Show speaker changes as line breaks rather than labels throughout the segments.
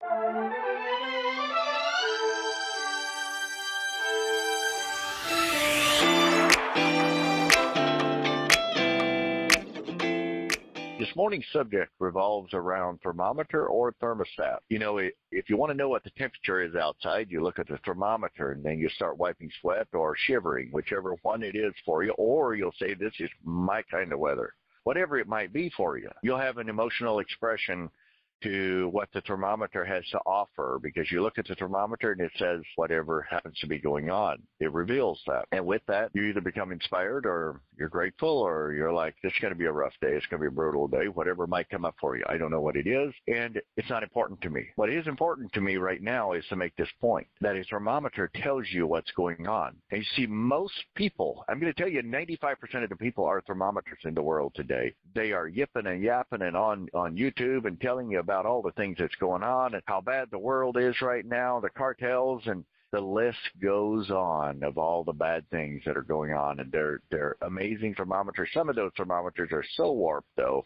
This morning's subject revolves around thermometer or thermostat. If you want to know what the temperature is outside, you look at the thermometer and then you start wiping sweat or shivering, whichever one it is for you, or you'll say, this is my kind of weather. Whatever it might be for you, you'll have an emotional expression to what the thermometer has to offer, because you look at the thermometer and it says whatever happens to be going on. It reveals that. And with that, you either become inspired or you're grateful, or you're like, this is going to be a rough day. It's going to be a brutal day. Whatever might come up for you. I don't know what it is, and it's not important to me. What is important to me right now is to make this point, that a thermometer tells you what's going on. And you see, most people, I'm going to tell you, 95% of the people are thermometers in the world today. They are yipping and yapping and on YouTube and telling you about all the things that's going on and how bad the world is right now, the cartels, and the list goes on of all the bad things that are going on. And they're amazing thermometers. Some of those thermometers are so warped, though.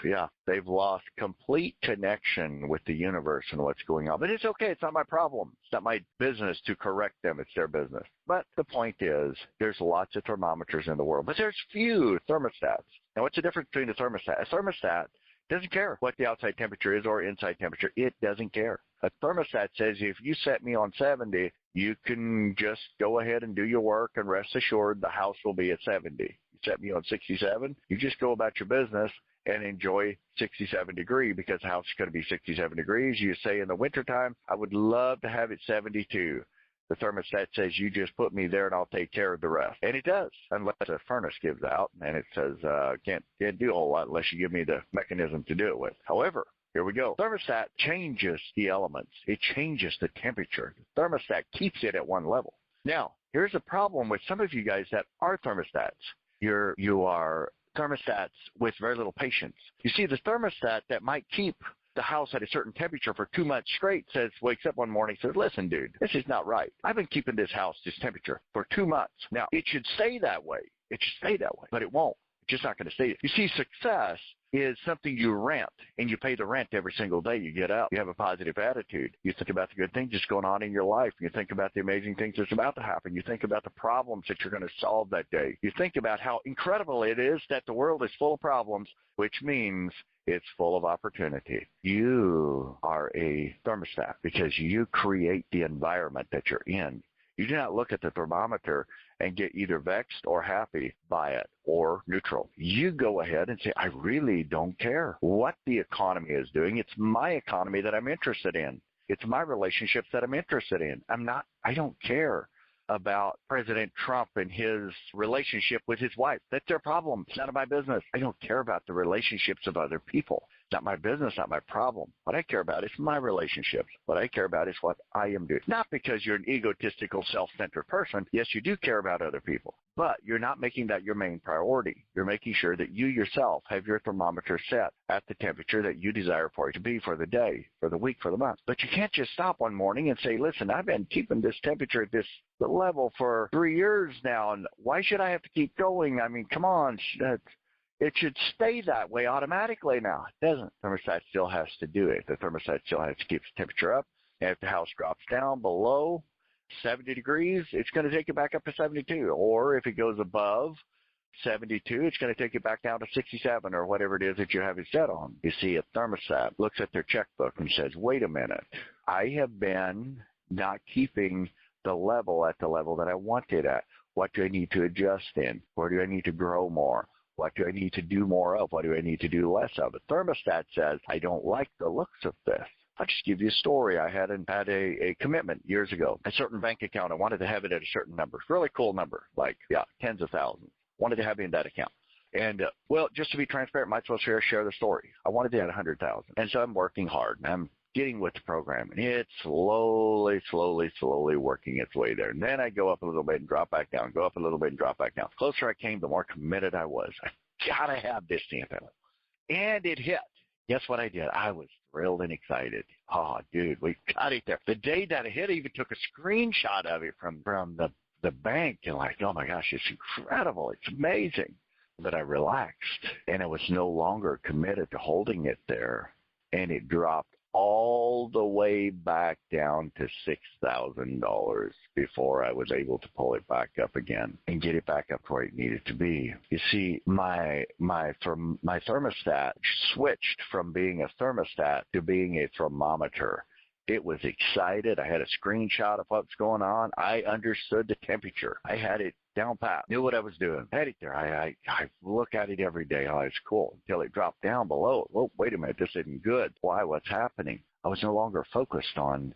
Yeah, they've lost complete connection with the universe and what's going on. But it's okay. It's not my problem. It's not my business to correct them. It's their business. But the point is, there's lots of thermometers in the world, but there's few thermostats. Now, what's the difference between a thermostat? A thermostat doesn't care what the outside temperature is or inside temperature. It doesn't care. A thermostat says, if you set me on 70, you can just go ahead and do your work, and rest assured the house will be at 70. You set me on 67, you just go about your business and enjoy 67 degrees, because the house is going to be 67 degrees. You say in the wintertime, I would love to have it 72. The thermostat says, you just put me there and I'll take care of the rest. And it does, unless a furnace gives out and it says, can't do a whole lot unless you give me the mechanism to do it with. However, here we go. Thermostat changes the elements. It changes the temperature. The thermostat keeps it at one level. Now, here's a problem with some of you guys that are thermostats. You are thermostats with very little patience. You see, the thermostat that might keep the house at a certain temperature for 2 months straight wakes up one morning and says, listen, dude, this is not right. I've been keeping this house, this temperature, for 2 months. Now, it should stay that way. It should stay that way, but it won't. It's just not going to stay. You see, success is something you rent, and you pay the rent every single day you get up. You have a positive attitude. You think about the good things that's going on in your life. You think about the amazing things that's about to happen. You think about the problems that you're going to solve that day. You think about how incredible it is that the world is full of problems, which means it's full of opportunity. You are a thermostat because you create the environment that you're in. You do not look at the thermometer and get either vexed or happy by it or neutral. You go ahead and say, I really don't care what the economy is doing. It's my economy that I'm interested in. It's my relationships that I'm interested in. I don't care about President Trump and his relationship with his wife. That's their problem. It's none of my business. I don't care about the relationships of other people. It's not my business, not my problem. What I care about is my relationships. What I care about is what I am doing. Not because you're an egotistical, self-centered person. Yes, you do care about other people, but you're not making that your main priority. You're making sure that you yourself have your thermometer set at the temperature that you desire for it to be for the day, for the week, for the month. But you can't just stop one morning and say, listen, I've been keeping this temperature at this level for 3 years now, and why should I have to keep going? I mean, come on. It should stay that way automatically now. It doesn't. The thermostat still has to do it. The thermostat still has to keep the temperature up. And if the house drops down below 70 degrees, it's going to take it back up to 72. Or if it goes above 72, it's going to take it back down to 67 or whatever it is that you have it set on. You see, a thermostat looks at their checkbook and says, wait a minute, I have been not keeping the level at the level that I want it at. What do I need to adjust in? Where do I need to grow more? What do I need to do more of? What do I need to do less of? The thermostat says, I don't like the looks of this. I'll just give you a story. I had a commitment years ago, a certain bank account. I wanted to have it at a certain number, really cool number, like, tens of thousands. Wanted to have it in that account. And, just to be transparent, might as well share the story. I wanted to have 100,000. And so I'm working hard, and I'm getting with the program, and it's slowly working its way there. And then I go up a little bit and drop back down, go up a little bit and drop back down. The closer I came, the more committed I was. I got to have this stamp in it. And it hit. Guess what I did? I was thrilled and excited. Oh, dude, we got it there. The day that it hit, I even took a screenshot of it from the bank, and like, oh my gosh, it's incredible. It's amazing. But I relaxed, and I was no longer committed to holding it there, and it dropped all the way back down to $6,000 before I was able to pull it back up again and get it back up to where it needed to be. You see, my thermostat switched from being a thermostat to being a thermometer. It was excited. I had a screenshot of what's going on. I understood the temperature. I had it down pat, knew what I was doing. I had it there. I look at it every day. Oh, it's cool. Until it dropped down below. Oh, wait a minute. This isn't good. Why? What's happening? I was no longer focused on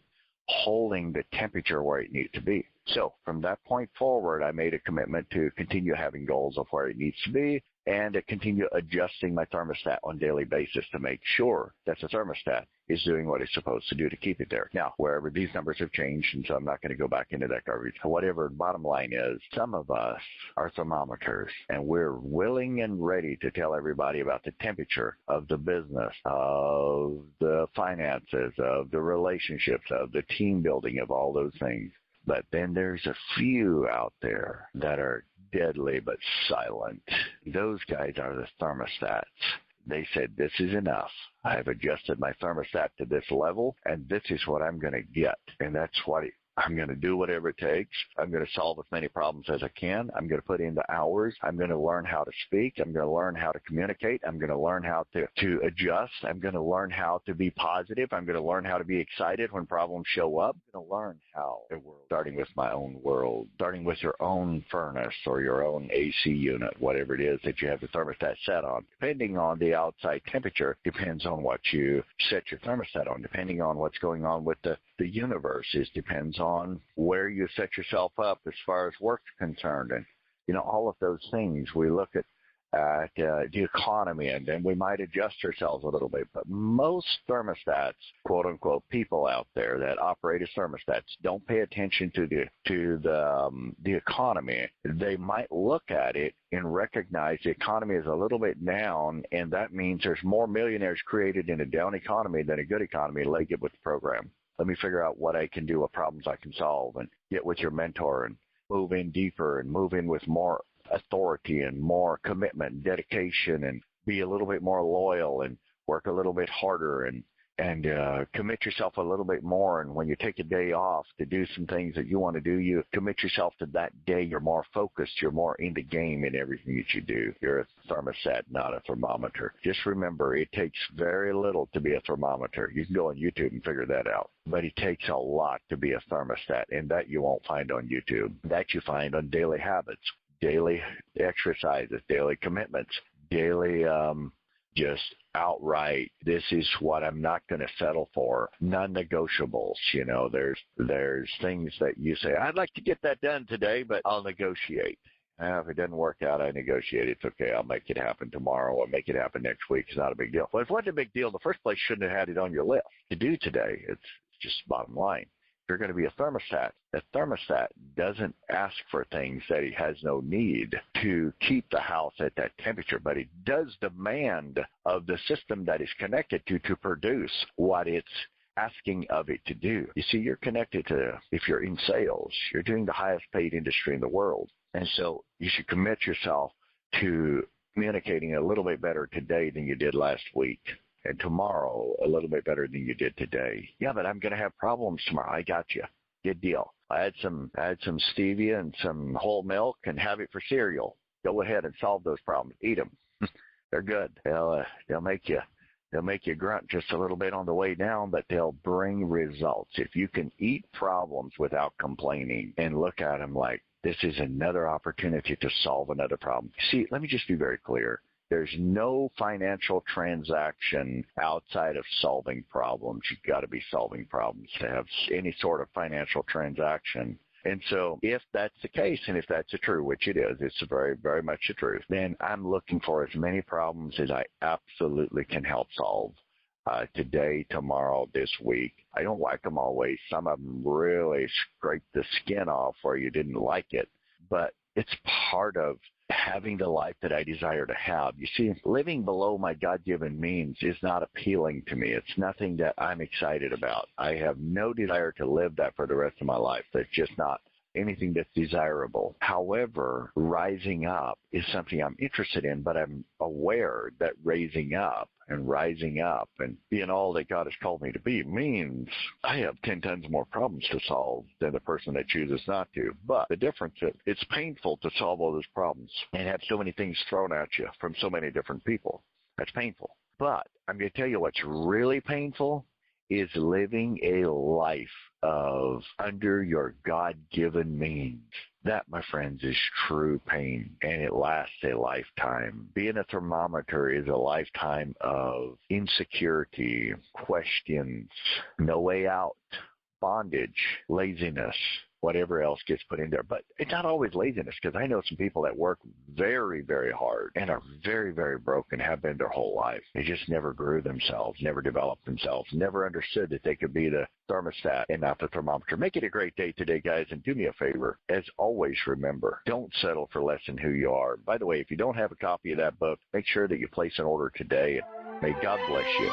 holding the temperature where it needed to be. So from that point forward, I made a commitment to continue having goals of where it needs to be and to continue adjusting my thermostat on a daily basis to make sure that the thermostat is doing what it's supposed to do to keep it there. Now, wherever these numbers have changed, and so I'm not going to go back into that garbage. Whatever bottom line is, some of us are thermometers, and we're willing and ready to tell everybody about the temperature of the business, of the finances, of the relationships, of the team building, of all those things. But then there's a few out there that are deadly but silent. Those guys are the thermostats. They said, this is enough. I've adjusted my thermostat to this level, and this is what I'm going to get. And that's what I'm going to do whatever it takes. I'm going to solve as many problems as I can. I'm going to put in the hours. I'm going to learn how to speak. I'm going to learn how to communicate. I'm going to learn how to adjust. I'm going to learn how to be positive. I'm going to learn how to be excited when problems show up. I'm going to learn how the world, starting with my own world, starting with your own furnace or your own AC unit, whatever it is that you have the thermostat set on. Depending on the outside temperature, depends on what you set your thermostat on. Depending on what's going on with the universe, it depends on where you set yourself up as far as work's concerned. And, all of those things we look at the economy, and then we might adjust ourselves a little bit. But most thermostats, quote unquote, people out there that operate as thermostats don't pay attention to the economy. They might look at it and recognize the economy is a little bit down, and that means there's more millionaires created in a down economy than a good economy. Let's get with the program. Let me figure out what I can do, what problems I can solve, and get with your mentor and move in deeper and move in with more authority and more commitment and dedication, and be a little bit more loyal and work a little bit harder and commit yourself a little bit more. And when you take a day off to do some things that you want to do, you commit yourself to that day. You're more focused. You're more in the game in everything that you do. You're a thermostat, not a thermometer. Just remember, it takes very little to be a thermometer. You can go on YouTube and figure that out. But it takes a lot to be a thermostat, and that you won't find on YouTube. That you find on daily habits, daily exercises, daily commitments, daily just outright, this is what I'm not going to settle for. Non-negotiables. There's things that you say, I'd like to get that done today, but I'll negotiate. If it doesn't work out, I negotiate. It's okay. I'll make it happen tomorrow or make it happen next week. It's not a big deal. Well, if it wasn't a big deal in the first place, shouldn't have had it on your list to do today. It's just bottom line. You're going to be a thermostat. The thermostat doesn't ask for things that it has no need to keep the house at that temperature, but it does demand of the system that is connected to produce what it's asking of it to do. You see, you're connected to, if you're in sales, you're doing the highest paid industry in the world. And so you should commit yourself to communicating a little bit better today than you did last week. And tomorrow, a little bit better than you did today. Yeah, but I'm going to have problems tomorrow. I got you. Good deal. I had some stevia and some whole milk and have it for cereal. Go ahead and solve those problems. Eat them. They're good. They'll make you grunt just a little bit on the way down, but they'll bring results. If you can eat problems without complaining and look at them like this is another opportunity to solve another problem. See, let me just be very clear. There's no financial transaction outside of solving problems. You've got to be solving problems to have any sort of financial transaction. And so if that's the case, and if that's true, which it is, it's very, very much the truth, then I'm looking for as many problems as I absolutely can help solve today, tomorrow, this week. I don't like them always. Some of them really scrape the skin off where you didn't like it, but it's part of having the life that I desire to have. You see, living below my God-given means is not appealing to me. It's nothing that I'm excited about. I have no desire to live that for the rest of my life. That's just not anything that's desirable. However, rising up is something I'm interested in, but I'm aware that raising up and rising up and being all that God has called me to be means I have 10 tons more problems to solve than the person that chooses not to. But the difference is it's painful to solve all those problems and have so many things thrown at you from so many different people. That's painful. But I'm going to tell you what's really painful is living a life of under your God-given means. That, my friends, is true pain, and it lasts a lifetime. Being a thermometer is a lifetime of insecurity, questions, no way out, bondage, laziness, whatever else gets put in there. But it's not always laziness, because I know some people that work very, very hard and are very, very broken, have been their whole life. They just never grew themselves, never developed themselves, never understood that they could be the thermostat and not the thermometer. Make it a great day today, guys, and do me a favor. As always, remember, don't settle for less than who you are. By the way, if you don't have a copy of that book, make sure that you place an order today. May God bless you.